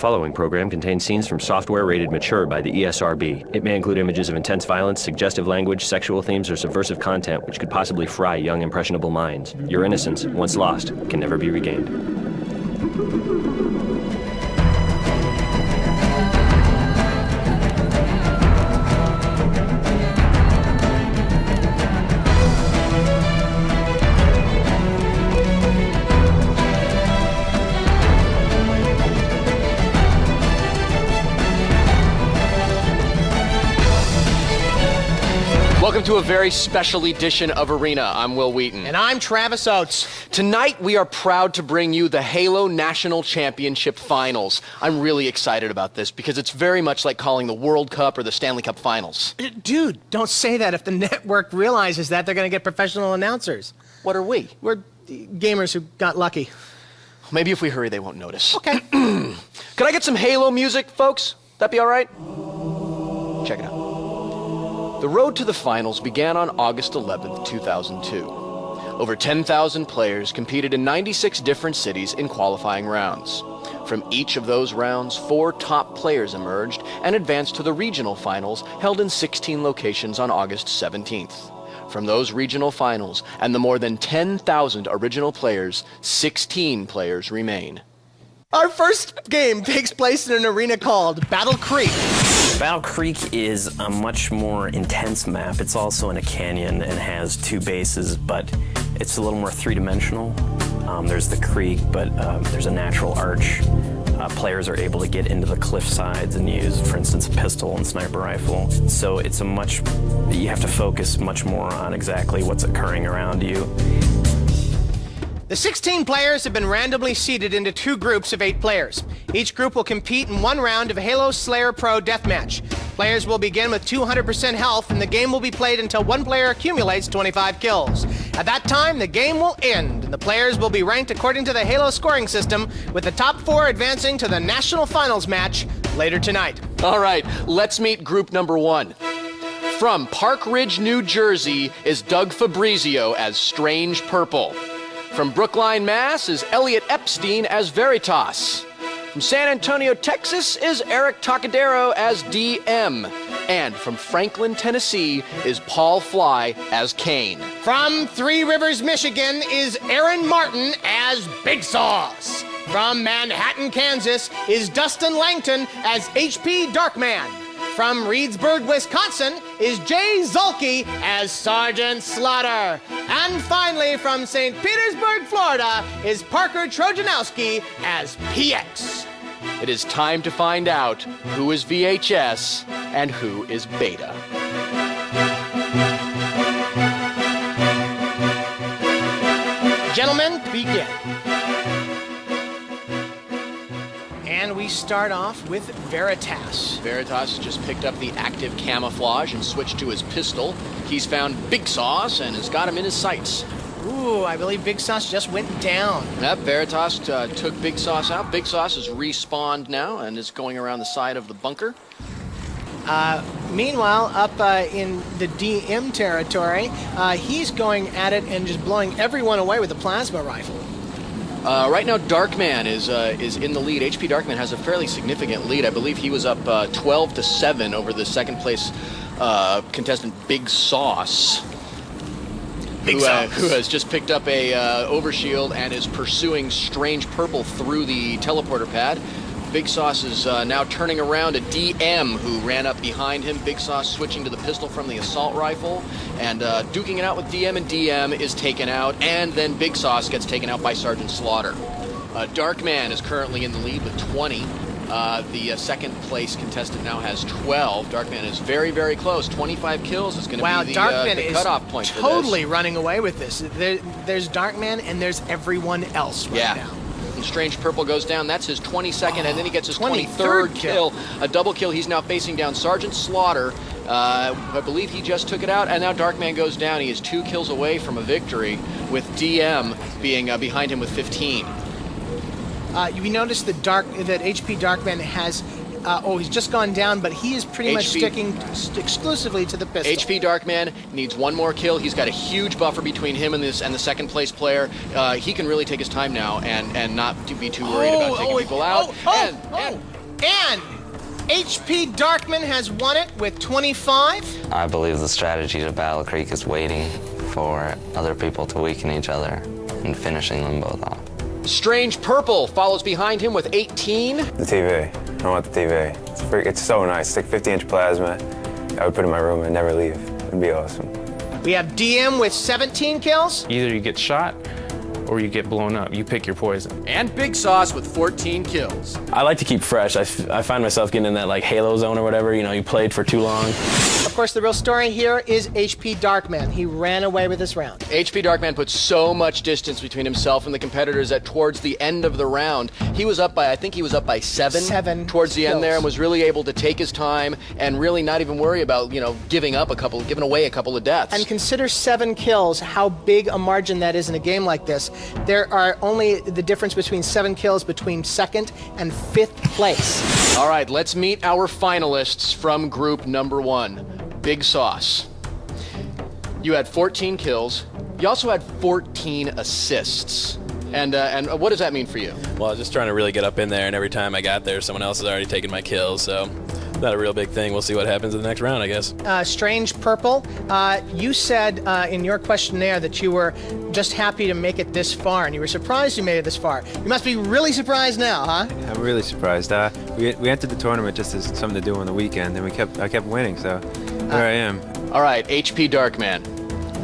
following program contains scenes from software rated mature by the ESRB. It may include images of intense violence, suggestive language, sexual themes, or subversive content which could possibly fry young, impressionable minds. Your innocence, once lost, can never be regained. Welcome to a very special edition of Arena. I'm Will Wheaton. And I'm Travis Oates. Tonight, we are proud to bring you the Halo National Championship Finals. I'm really excited about this because it's very much like calling the World Cup or the Stanley Cup Finals. Dude, don't say that. If the network realizes that, they're going to get professional announcers. What are we? We're gamers who got lucky. Maybe if we hurry, they won't notice. Okay. Could I get some Halo music, folks? That be all right? Check it out. The road to the finals began on August 11th, 2002. Over 10,000 players competed in 96 different cities in qualifying rounds. From each of those rounds, 4 top players emerged and advanced to the regional finals held in 16 locations on August 17th. From those regional finals and the more than 10,000 original players, 16 players remain. Our first game takes place in an arena called Battle Creek. Battle Creek is a much more intense map. It's also in a canyon and has 2 bases, but it's a little more three-dimensional. There's the creek, but there's a natural arch. Players are able to get into the cliff sides and use, for instance, a pistol and sniper rifle. So it's you have to focus much more on exactly what's occurring around you. The 16 players have been randomly seeded into 2 groups of 8 players. Each group will compete in 1 round of Halo Slayer Pro Deathmatch. Players will begin with 200% health, and the game will be played until one player accumulates 25 kills. At that time, the game will end, and the players will be ranked according to the Halo scoring system, with the top 4 advancing to the National Finals match later tonight. All right, let's meet group number 1. From Park Ridge, New Jersey is Doug Fabrizio as Strange Purple. From Brookline, Mass. is Elliot Epstein as Veritas. From San Antonio, Texas is Eric Tocadero as DM. And from Franklin, Tennessee is Paul Fly as Kane. From Three Rivers, Michigan is Aaron Martin as Big Sauce. From Manhattan, Kansas is Dustin Langton as HP Darkman. From Reedsburg, Wisconsin is Jay Zulke as Sergeant Slaughter. And finally, from St. Petersburg, Florida is Parker Trojanowski as PX. It is time to find out who is VHS and who is Beta. Gentlemen, begin. And we start off with Veritas. Veritas has just picked up the active camouflage and switched to his pistol. He's found Big Sauce and has got him in his sights. Ooh, I believe Big Sauce just went down. Yep, Veritas took Big Sauce out. Big Sauce is respawned now and is going around the side of the bunker. Meanwhile, up in the DM territory, he's going at it and just blowing everyone away with a plasma rifle. Right now, Darkman is in the lead. HP Darkman has a fairly significant lead. I believe he was up 12-7 over the second place contestant Big Sauce. Who has just picked up a overshield and is pursuing Strange Purple through the teleporter pad. Big Sauce is now turning around a DM who ran up behind him. Big Sauce switching to the pistol from the assault rifle and duking it out with DM, and DM is taken out, and then Big Sauce gets taken out by Sergeant Slaughter. Darkman is currently in the lead with 20. The second place contestant now has 12. Darkman is very, very close. 25 kills is going to be the cutoff point for this. Totally running away with this. There's Darkman and there's everyone else right now. And Strange Purple goes down. That's his 22nd, and then he gets his 23rd kill. A double kill. He's now facing down Sergeant Slaughter. I believe he just took it out, and now Darkman goes down. He is 2 kills away from a victory, with DM being behind him with 15. We noticed that HP Darkman has he's just gone down, but he is pretty much sticking exclusively to the pistol. HP Darkman needs one more kill. He's got a huge buffer between him and the second place player. He can really take his time now and not be too worried about taking people out. And HP Darkman has won it with 25. I believe the strategy to Battle Creek is waiting for other people to weaken each other and finishing them both off. Strange Purple follows behind him with 18. The TV. I want the TV. It's so nice. It's like 50-inch plasma. I would put it in my room and never leave. It'd be awesome. We have DM with 17 kills. Either you get shot or you get blown up. You pick your poison. And Big Sauce with 14 kills. I like to keep fresh. I find myself getting in that like Halo zone or whatever. You know, you played for too long. Of course, the real story here is HP Darkman. He ran away with this round. HP Darkman put so much distance between himself and the competitors that towards the end of the round, he was up by, I think he was up by 7 towards the end there, and was really able to take his time and really not even worry about, you know, giving away a couple of deaths. And consider 7 kills, how big a margin that is in a game like this. There are only the difference between 7 kills between 2nd and 5th place. All right, let's meet our finalists from group number 1. Big Sauce. You had 14 kills. You also had 14 assists. And what does that mean for you? Well, I was just trying to really get up in there, and every time I got there, someone else has already taken my kills, so not a real big thing. We'll see what happens in the next round, I guess. Strange Purple, you said in your questionnaire that you were just happy to make it this far, and you were surprised you made it this far. You must be really surprised now, huh? Yeah, I'm really surprised. We entered the tournament just as something to do on the weekend, and I kept winning, so there I am. All right, HP Darkman.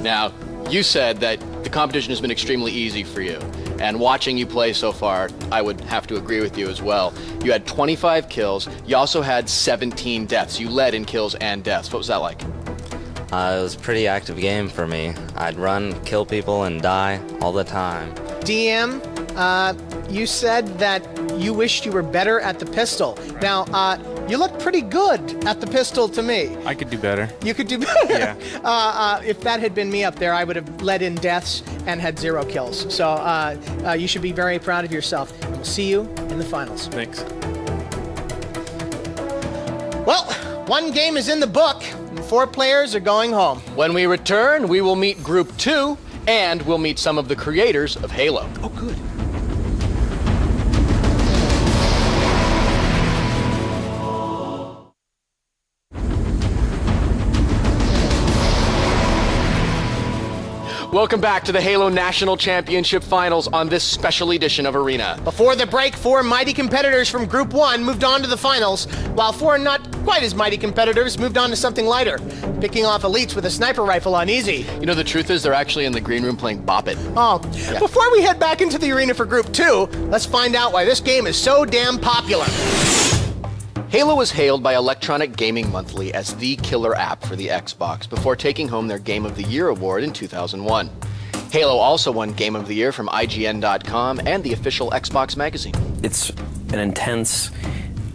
Now, you said that the competition has been extremely easy for you. And watching you play so far, I would have to agree with you as well. You had 25 kills. You also had 17 deaths. You led in kills and deaths. What was that like? It was a pretty active game for me. I'd run, kill people, and die all the time. DM, you said that you wished you were better at the pistol. Now, you look pretty good at the pistol to me. I could do better. You could do better? Yeah. If that had been me up there, I would have led in deaths and had 0 kills. So you should be very proud of yourself. And we'll see you in the finals. Thanks. Well, 1 game is in the book, and 4 players are going home. When we return, we will meet Group 2, and we'll meet some of the creators of Halo. Oh, good. Welcome back to the Halo National Championship Finals on this special edition of Arena. Before the break, 4 mighty competitors from Group 1 moved on to the finals, while 4 not quite as mighty competitors moved on to something lighter, picking off elites with a sniper rifle on easy. You know, the truth is they're actually in the green room playing Bop It. Oh, yeah. Before we head back into the arena for Group 2, let's find out why this game is so damn popular. Halo was hailed by Electronic Gaming Monthly as the killer app for the Xbox before taking home their Game of the Year award in 2001. Halo also won Game of the Year from IGN.com and the official Xbox magazine. It's an intense,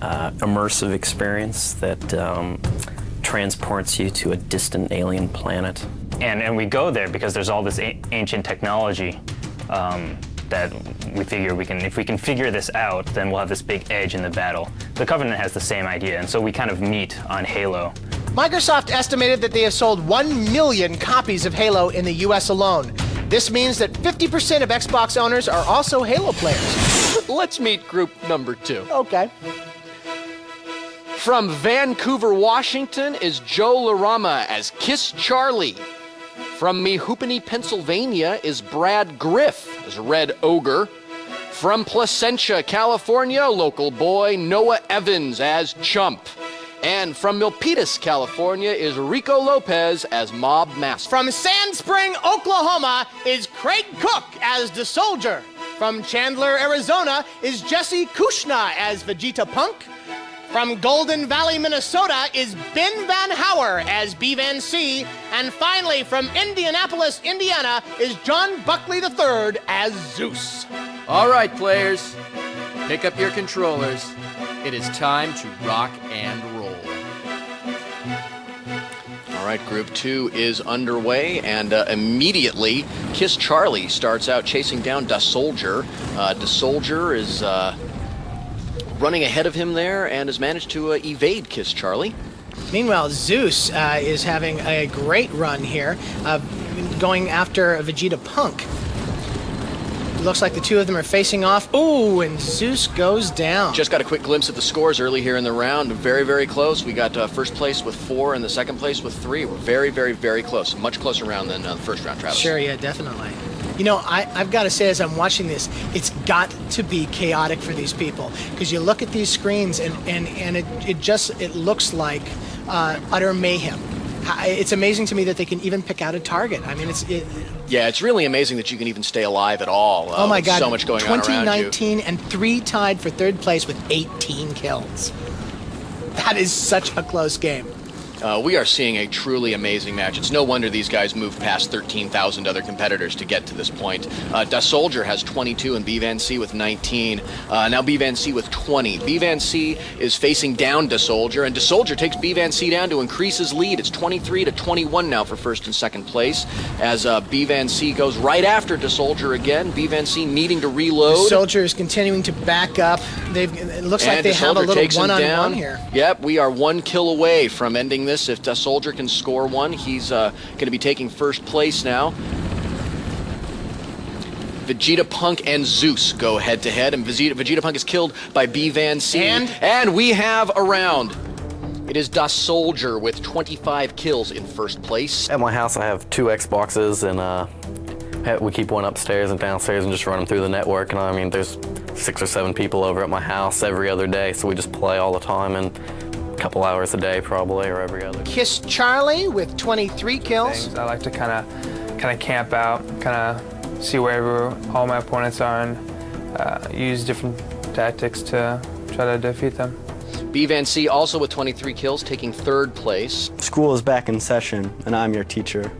immersive experience that transports you to a distant alien planet. And we go there because there's all this ancient technology that we figure if we can figure this out, then we'll have this big edge in the battle. The Covenant has the same idea, and so we kind of meet on Halo. Microsoft estimated that they have sold 1 million copies of Halo in the US alone. This means that 50% of Xbox owners are also Halo players. Let's meet group number 2. Okay. From Vancouver, Washington is Joe Larama as Kiss Charlie. From Mehoopany, Pennsylvania is Brad Griff as Red Ogre. From Placentia, California, local boy Noah Evans as Chump. And from Milpitas, California is Rico Lopez as Mob Master. From Sand Spring, Oklahoma is Craig Cook as the Soldier. From Chandler, Arizona is Jesse Kushna as Vegeta Punk. From Golden Valley, Minnesota is Ben Van Hauer as B Van C. And finally, from Indianapolis, Indiana is John Buckley III as Zeus. All right, players, pick up your controllers. It is time to rock and roll. All right, Group 2 is underway, and immediately, Kiss Charlie starts out chasing down Da Soldier. Da Soldier is running ahead of him there and has managed to evade Kiss Charlie. Meanwhile, Zeus is having a great run here, going after Vegeta Punk. Looks like the two of them are facing off. Ooh, and Zeus goes down. Just got a quick glimpse at the scores early here in the round. Very, very close. We got first place with 4 and the second place with 3. We're very, very, very close. Much closer round than the first round, Travis. Sure, yeah, definitely. You know, I've got to say, as I'm watching this, it's got to be chaotic for these people, because you look at these screens and it looks like utter mayhem. It's amazing to me that they can even pick out a target. I mean, yeah, it's really amazing that you can even stay alive at all. Oh my God! So much going on around you. 2019 and 3 tied for third place with 18 kills. That is such a close game. We are seeing a truly amazing match. It's no wonder these guys moved past 13,000 other competitors to get to this point. Da Soldier has 22 and B Van C with 19. Now B Van C with 20. B Van C is facing down Da Soldier, and Da Soldier takes B Van C down to increase his lead. It's 23 to 21 now for first and second place, as B Van C goes right after Da Soldier again. B Van C needing to reload. Da Soldier is continuing to back up. It looks like they have a little one-on-one here. Yep, we are 1 kill away from ending this. If Da Soldier can score 1, he's going to be taking first place now. Vegeta Punk and Zeus go head-to-head, and Vegeta Punk is killed by B Van C. And we have a round. It is Da Soldier with 25 kills in first place. At my house, I have 2 Xboxes, and we keep one upstairs and downstairs and just run them through the network. And I mean, there's 6 or 7 people over at my house every other day, so we just play all the time, and a couple hours a day probably, or every other. Kiss Charlie with 23 kills. I like to kind of camp out, kind of see wherever all my opponents are, and use different tactics to try to defeat them. B Van C also with 23 kills, taking third place. School is back in session, and I'm your teacher.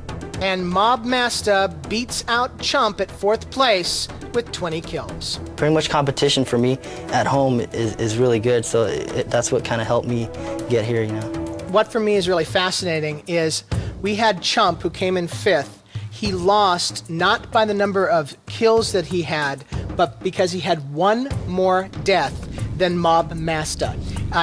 And Mob Master beats out Chump at 4th place with 20 kills. Pretty much competition for me at home is really good, so that's what kind of helped me get here, you know. What for me is really fascinating is we had Chump, who came in 5th. He lost not by the number of kills that he had, but because he had 1 more death than Mob Master.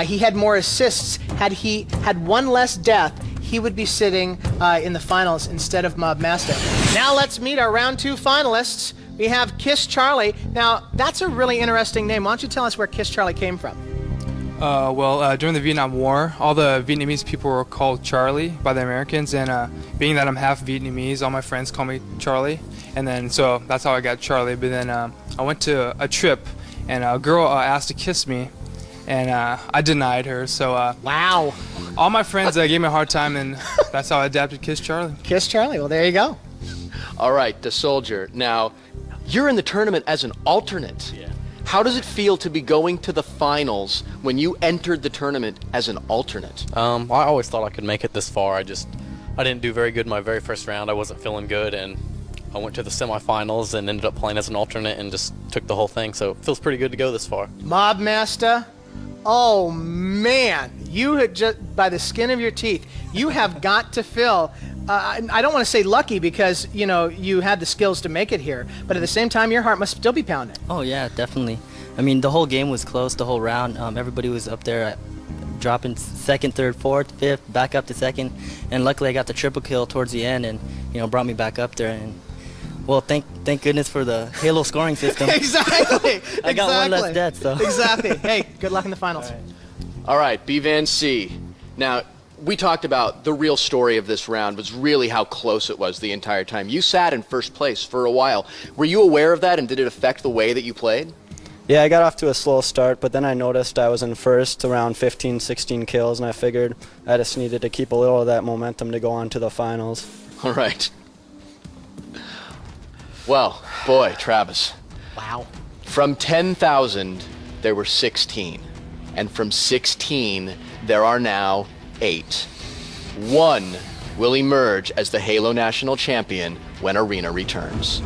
He had more assists. Had he had 1 less death, he would be sitting in the finals instead of Mob Master. Now let's meet our round 2 finalists. We have Kiss Charlie. Now, that's a really interesting name. Why don't you tell us where Kiss Charlie came from? During the Vietnam War, all the Vietnamese people were called Charlie by the Americans, and being that I'm half Vietnamese, all my friends call me Charlie, and then so that's how I got Charlie. But then I went to a trip, and a girl asked to kiss me, and I denied her. So wow! All my friends gave me a hard time, and that's how I adapted Kiss Charlie. Kiss Charlie. Well, there you go. All right, Da Soldier. Now, you're in the tournament as an alternate. Yeah. How does it feel to be going to the finals when you entered the tournament as an alternate? I always thought I could make it this far. I didn't do very good in my very first round. I wasn't feeling good, and I went to the semifinals and ended up playing as an alternate and just took the whole thing. So it feels pretty good to go this far. Mob Master, oh man, you had just, by the skin of your teeth, you have got to feel, I don't want to say lucky because, you know, you had the skills to make it here, but at the same time, your heart must still be pounding. Oh yeah, definitely. I mean, the whole game was close, the whole round. Everybody was up there dropping 2nd, 3rd, 4th, 5th, back up to 2nd, and luckily I got the triple kill towards the end and, you know, brought me back up there. And well, thank goodness for the Halo scoring system. Exactly. I got 1 less death, so. Exactly. Hey, good luck in the finals. All right, B Van C. Now, we talked about the real story of this round was really how close it was the entire time. You sat in first place for a while. Were you aware of that, and did it affect the way that you played? Yeah, I got off to a slow start, but then I noticed I was in first, around 15, 16 kills, and I figured I just needed to keep a little of that momentum to go on to the finals. All right. Well, boy, Travis. Wow. From 10,000, there were 16. And from 16, there are now 8. 1 will emerge as the Halo National Champion when Arena returns.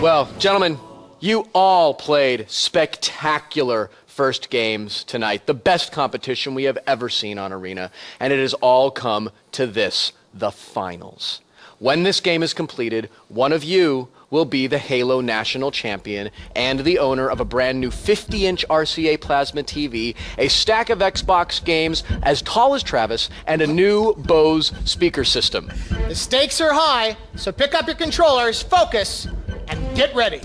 Well, gentlemen, you all played spectacular first games tonight, the best competition we have ever seen on Arena, and it has all come to this, the finals. When this game is completed, one of you will be the Halo National Champion and the owner of a brand new 50-inch RCA plasma TV, a stack of Xbox games as tall as Travis, and a new Bose speaker system. The stakes are high, so pick up your controllers, focus, and get ready.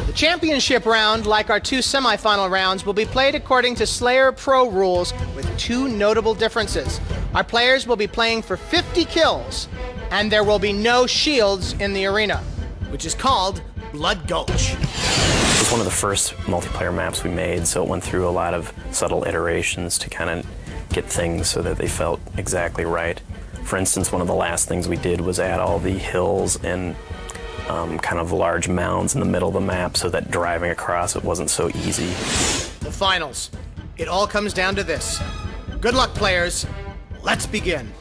The championship round, like our 2 semifinal rounds, will be played according to Slayer Pro rules with 2 notable differences. Our players will be playing for 50 kills, and there will be no shields in the arena, which is called Blood Gulch. It was one of the first multiplayer maps we made, so it went through a lot of subtle iterations to kind of get things so that they felt exactly right. For instance, one of the last things we did was add all the hills and kind of large mounds in the middle of the map so that driving across it wasn't so easy. The finals. It all comes down to this. Good luck, players. Let's begin.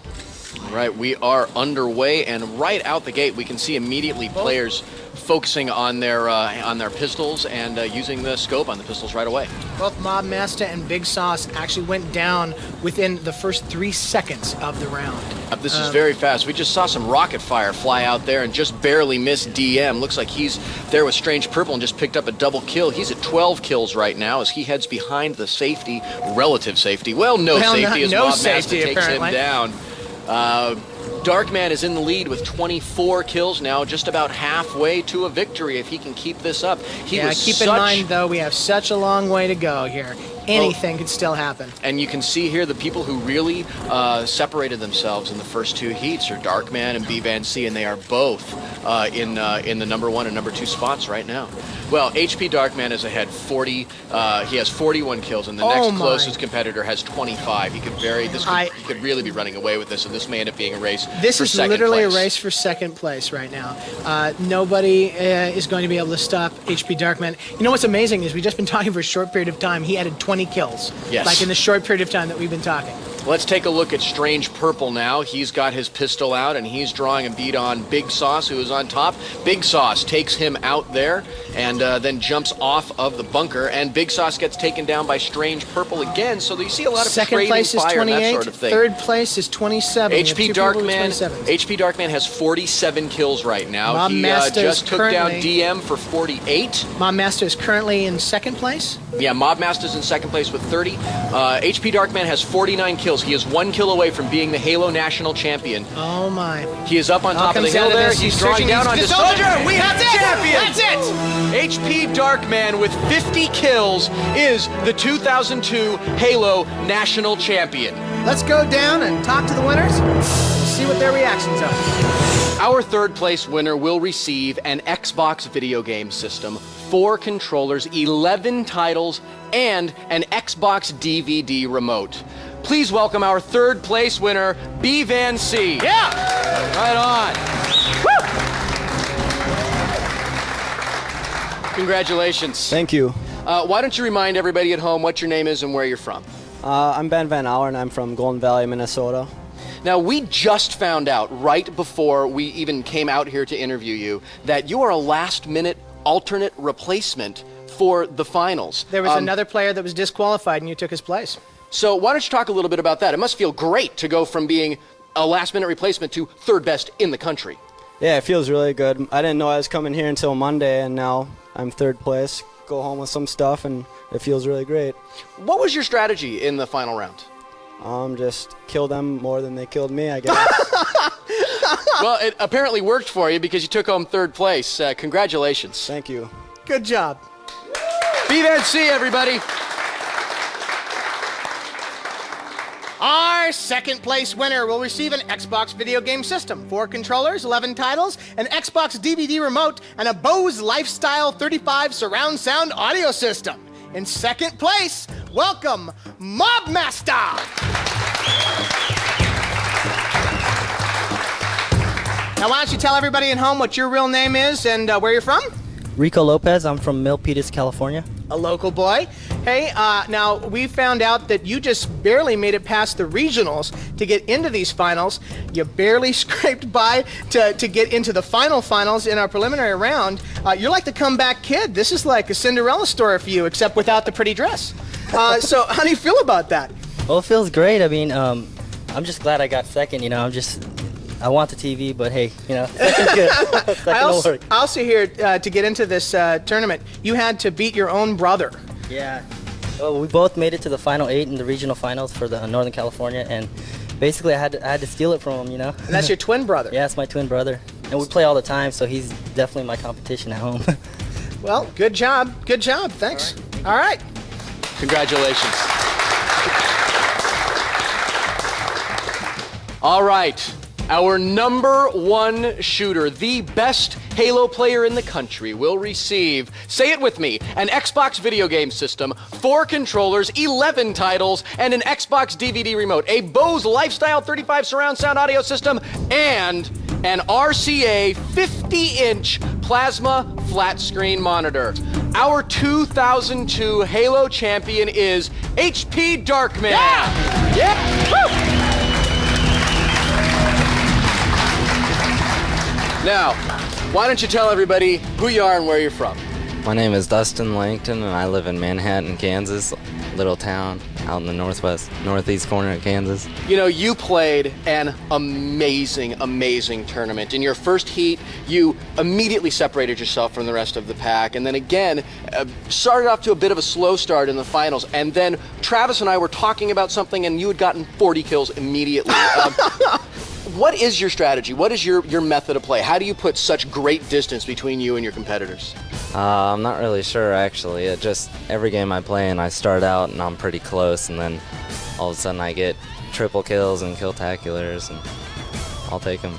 All right, we are underway, and right out the gate, we can see immediately players focusing on their pistols and using the scope on the pistols right away. Both Mob Master and Big Sauce actually went down within the first 3 seconds of the round. This is very fast. We just saw some rocket fire fly out there and just barely missed DM. Looks like he's there with Strange Purple and just picked up a double kill. He's at 12 kills right now as he heads behind the safety, relative safety. Well, no safety as Mob Master takes him down. Darkman is in the lead with 24 kills now, just about halfway to a victory if he can keep this up. Keep in mind, though, we have such a long way to go here. Anything could still happen. And you can see here the people who really separated themselves in the first 2 heats are Darkman and B-Van-C, and they are both in the number 1 and number 2 spots right now. Well, HP Darkman is ahead 40. He has 41 kills, and the next closest competitor has 25. He could he could really be running away with this, and this may end up being a race. This for is second literally place. a race for second place right now. Nobody is going to be able to stop HP Darkman. You know what's amazing is we've just been talking for a short period of time. He added 20 kills. Yes. Like in the short period of time that we've been talking. Let's take a look at Strange Purple now. He's got his pistol out, and he's drawing a bead on Big Sauce, who is on top. Big Sauce takes him out there and then jumps off of the bunker, and Big Sauce gets taken down by Strange Purple again, so you see a lot of Second place is fire 28, and that sort of thing. Third place is 27. HP Darkman has 47 kills right now. Mob He Master just is took down currently- DM for 48. Mob Master is currently in second place. Yeah, Mob Master's in second place with 30. HP Darkman has 49 kills. He is 1 kill away from being the Halo National Champion. Oh my. He is up on top of the comes hill out of there. this. He's He's drawing searching. down He's on the Soldier. soldier. We have the champion. That's it. HP Darkman with 50 kills is the 2002 Halo National Champion. Let's go down and talk to the winners and see what their reactions are. Our third place winner will receive an Xbox video game system, 4 controllers, 11 titles, and an Xbox DVD remote. Please welcome our third place winner, B-Van-C. Yeah! Right on. Woo! Congratulations. Thank you. Why don't you remind everybody at home what your name is and where you're from? I'm Ben Van Auer, and I'm from Golden Valley, Minnesota. Now, we just found out right before we even came out here to interview you that you are a last-minute alternate replacement for the finals. There was another player that was disqualified, and you took his place. So why don't you talk a little bit about that? It must feel great to go from being a last-minute replacement to third best in the country. Yeah, it feels really good. I didn't know I was coming here until Monday, and now I'm third place. Go home with some stuff, and it feels really great. What was your strategy in the final round? Just kill them more than they killed me, I guess. Well, it apparently worked for you because you took home third place. Congratulations. Thank you. Good job. B-Van-C, everybody. Our second place winner will receive an Xbox video game system, 4 controllers, 11 titles, an Xbox DVD remote, and a Bose Lifestyle 35 surround sound audio system. In second place, welcome Mob Master. Now, why don't you tell everybody at home what your real name is and where you're from? Rico Lopez. I'm from Milpitas, California. A local boy. Hey, now we found out that you just barely made it past the regionals to get into these finals. You barely scraped by to get into the finals in our preliminary round. You're like the comeback kid. This is like a Cinderella story for you, except without the pretty dress. So how do you feel about that? Well, it feels great. I mean, I'm just glad I got second. You know, I want the TV, but hey, you know, second's good. Second will work. I also hear to get into this tournament, you had to beat your own brother. Yeah. Well, we both made it to the final 8 in the regional finals for the Northern California, and basically I had to steal it from him, you know. And that's your twin brother. Yeah, it's my twin brother, and we play all the time, so he's definitely my competition at home. Well, good job. Good job. Thanks. All right. Congratulations. All right. Our number 1 shooter, the best Halo player in the country, will receive, say it with me, an Xbox video game system, 4 controllers, 11 titles, and an Xbox DVD remote, a Bose Lifestyle 35 surround sound audio system, and an RCA 50-inch plasma flat screen monitor. Our 2002 Halo champion is HP Darkman. Yeah! Yeah! Woo! Now, why don't you tell everybody who you are and where you're from? My name is Dustin Langton, and I live in Manhattan, Kansas, little town out in the northeast corner of Kansas. You know, you played an amazing, amazing tournament. In your first heat, you immediately separated yourself from the rest of the pack, and then again, started off to a bit of a slow start in the finals, and then Travis and I were talking about something, and you had gotten 40 kills immediately. What is your strategy? What is your method of play? How do you put such great distance between you and your competitors? I'm not really sure, actually. It just, every game I play and I start out and I'm pretty close, and then all of a sudden I get triple kills and kill-taculars, and I'll take them.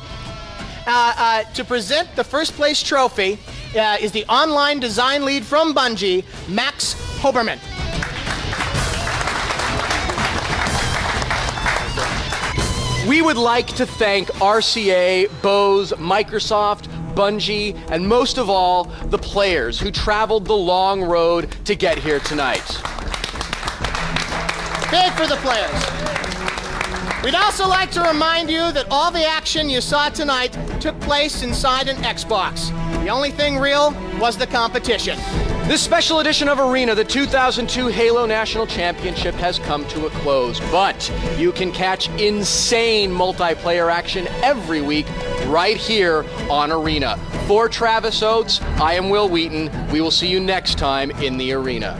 To present the first place trophy is the online design lead from Bungie, Max Hoberman. We would like to thank RCA, Bose, Microsoft, Bungie, and most of all, the players who traveled the long road to get here tonight. Big for the players. We'd also like to remind you that all the action you saw tonight took place inside an Xbox. The only thing real was the competition. This special edition of Arena, the 2002 Halo National Championship, has come to a close, but you can catch insane multiplayer action every week right here on Arena. For Travis Oates, I am Will Wheaton. We will see you next time in the Arena.